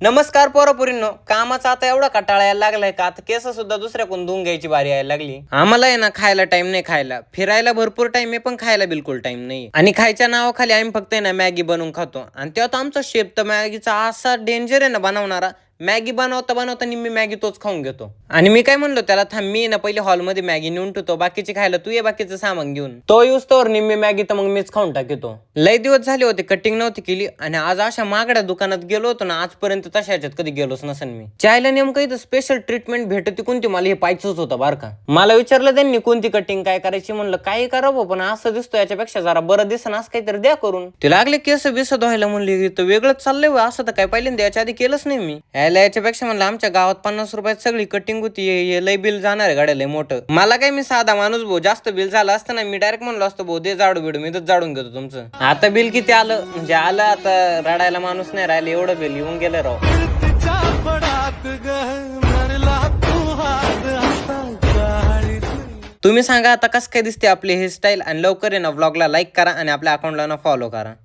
नमस्कार पोरापोरींनो, कामाचा आता एवढा कंटाळा यायला लागलाय का आता केस सुद्धा दुसऱ्याकडून धुवून घ्यायची बारी यायला लागली. आम्हाला आहे ना खायला टाइम नाही, खायला फिरायला भरपूर टाइम आहे पण खायला बिलकुल टाइम नाही. आणि खायच्या नावाखाली आम्ही फक्त आहे ना मॅगी बनवून खातो. आणि तेव्हा तर आमचा शेफ तर मॅगीचा असा डेंजर आहे ना बनवणारा, मॅगी बनवता बनवता निम्मी मॅगी तोच खाऊन घेतो. आणि मी काय म्हणलो त्याला, थांब मी ना पहिले हॉलमध्ये मॅगी नेऊन ठेवतो, बाकीची खायला तू ये बाकीचं सामान घेऊन. तो युज तोवर निम्मी मॅगी तर मग मीच खाऊन टाकतो. लय दिवस झाले होते कटिंग नव्हती केली आणि आज अशा मागड्या दुकानात गेलो होतो ना, आजपर्यंत तशा ह्याच्यात कधी गेलोच नसेल मी. चायला नेमकं इथं स्पेशल ट्रीटमेंट भेटते कोणती, मला हे पाहिजेच होतं बरं का. मला विचारलं त्यांनी कोणती कटिंग काय करायची, म्हणलं काही करावं पण असं दिसतो याच्यापेक्षा जरा बरं दिसन असं काहीतरी द्या करून. ते लागले केस बिस धुवायला, म्हणले तर वेगळंच चाललंय असं तर काय पहिल्यांदा याच्या आधी केलंच नाही मी. याच्यापेक्षा म्हणलं आमच्या गावात 50 रुपयात सगळी कटिंग होती, हे लय बिल जाणार आहे गाड्या लय मोठं. मला काय मी साधा माणूस भाऊ, जास्त बिल झालं असतं ना मी डायरेक्ट म्हणलो असतो भाऊ दे जाडू बिडू, मी तर जाडून घेतो तुमचं. आता बिल किती आलं म्हणजे आलं, आता रडायला माणूस नाही राहिलं, एवढं बिल येऊन गेलं राव. तुम्ही सांगा आता कसं काय दिसते आपली हेअरस्टाईल, आणि लवकर आहे ना व्लॉगला लाईक करा आणि आपल्या अकाउंटला ना फॉलो करा.